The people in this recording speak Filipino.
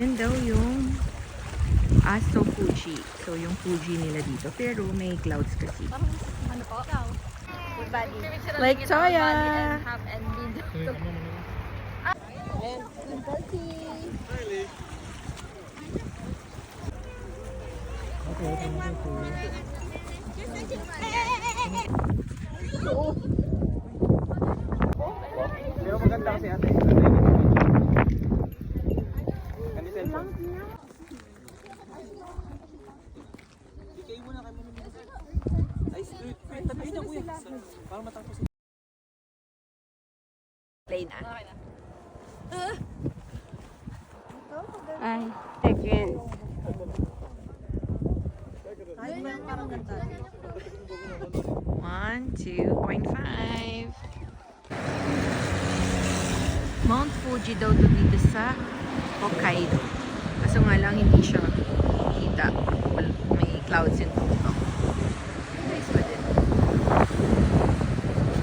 Yan daw yung Aso Fuji. So, yung Fuji nila dito. Pero may clouds kasi. Ano po? Full body. Like Toya! Half and mid. Pero maganda kasi ate. Ganda cellphone. Ikay mo na kami. Ay, sweet. Tabi na kuya. Para matapos. Play na. Ay, second. One, 2.5. Mount Fuji daw to dito sa Hokkaido. Kaso nga lang hindi siya kita. May clouds in Tokyo.